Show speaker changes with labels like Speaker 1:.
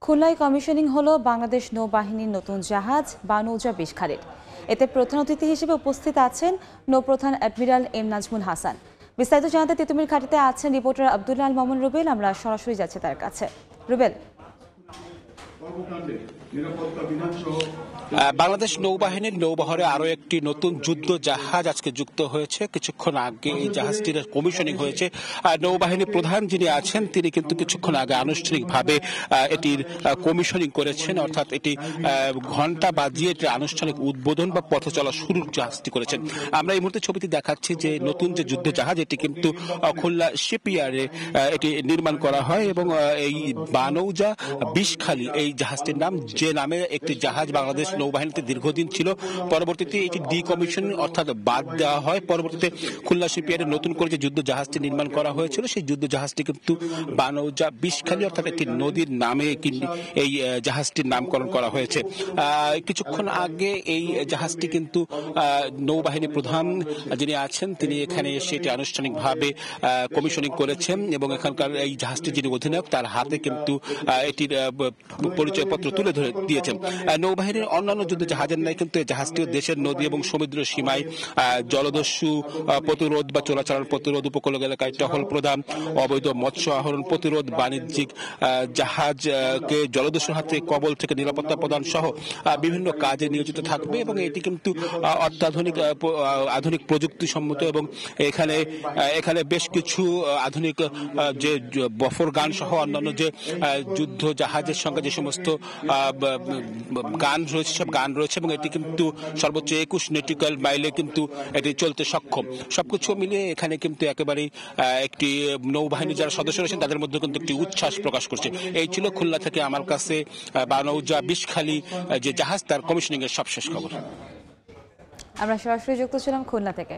Speaker 1: খুলনায় কমিশনিং হলো বাংলাদেশ নৌবাহিনীর নতুন জাহাজ বানৌজা ২০ খালের। এতে প্রধান অতিথি হিসেবে উপস্থিত আছেন নৌপ্রধান অ্যাডমিরাল এম নাজমুল হাসান। বিস্তারিত জানাতে তিতুমির ঘাটিতে আছেন রিপোর্টার আব্দুল্লাহ আল মামুন রুবেল। আমরা সরাসরি যাচ্ছি তার কাছে। রুবেল,
Speaker 2: বাংলাদেশ নৌবাহিনীর নৌবহরে আরো একটি নতুন যুদ্ধ জাহাজ আজকে যুক্ত হয়েছে। কিছুক্ষণ আগে এই জাহাজটির কমিশনিং হয়েছে। নৌবাহিনী প্রধান যিনি আছেন তিনি কিন্তু কিছুক্ষণ আগে আনুষ্ঠানিকভাবে এটির কমিশনিং করেছেন, অর্থাৎ এটি ঘন্টা বাজিয়ে এটির আনুষ্ঠানিক উদ্বোধন বা পথ চলা শুরুর জাহাজটি করেছেন। আমরা এই মুহূর্তে ছবিটি দেখাচ্ছি যে নতুন যে যুদ্ধ জাহাজ এটি কিন্তু খুলনা শিপইয়ার্ডে এটি নির্মাণ করা হয় এবং এই বানৌজা ২০ খালি এই জাহাজটির নাম, যে নামে একটি জাহাজ বাংলাদেশ নৌবাহিনীতে দীর্ঘদিন ছিল। পরবর্তীতে এটি ডিকমিশন অর্থাৎ বাদ দেওয়া হয়। পরবর্তীতে খুলনা শিপইয়ার্ডে নতুন করে যে যুদ্ধ জাহাজটি নির্মাণ করা হয়েছিল সেই যুদ্ধ জাহাজটি কিন্তু বানৌজা ২০ খালি অর্থাৎ একটি নদীর নামে এই জাহাজটির নামকরণ করা হয়েছে। কিছুক্ষণ আগে এই জাহাজটি কিন্তু নৌবাহিনী প্রধান যিনি আছেন তিনি এখানে এসে এটি আনুষ্ঠানিকভাবে কমিশনিং করেছেন এবং এখানকার এই জাহাজটির যিনি অধিনায়ক তার হাতে কিন্তু এটির পরিচয়পত্র তুলে ধরে দিয়েছেন। নৌবাহিনীর অন্যান্য যুদ্ধ জাহাজের ন্যায় কিন্তু এই জাহাজটিও দেশের নদী এবং সমুদ্র সীমায় জলদস্যু প্রতিরোধ বা চোরাচালান প্রতিরোধ, উপকূল এলাকায় টহল প্রদান, অবৈধ মৎস্য আহরণ প্রতিরোধ, বাণিজ্যিক জাহাজকে জলদস্যুর হাতে কবল থেকে নিরাপত্তা প্রদান সহ বিভিন্ন কাজে নিয়োজিত থাকবে এবং এটি কিন্তু আধুনিক প্রযুক্তি সম্মত এবং এখানে বেশ কিছু আধুনিক যে বফর গান সহ অন্যান্য যে যুদ্ধ জাহাজের সঙ্গে যে সমস্ত গান রয়েছে সব গান রয়েছে এবং এটি কিন্তু সর্বোচ্চ ২১ নটিক্যাল মাইলে কিন্তু এটি চলতে সক্ষম। সবকিছু মিলিয়ে এখানে কিন্তু একেবারেই একটি নৌবাহিনী যারা সদস্য রয়েছেন তাদের মধ্যে কিন্তু একটি উচ্ছ্বাস প্রকাশ করছে। এই ছিল খুলনা থেকে আমার কাছে বানৌজা ২০ খালি যে জাহাজ তার কমিশনিং এর সবশেষ খবর।
Speaker 1: আমরা সরাসরি যুক্ত ছিলাম খুলনা থেকে।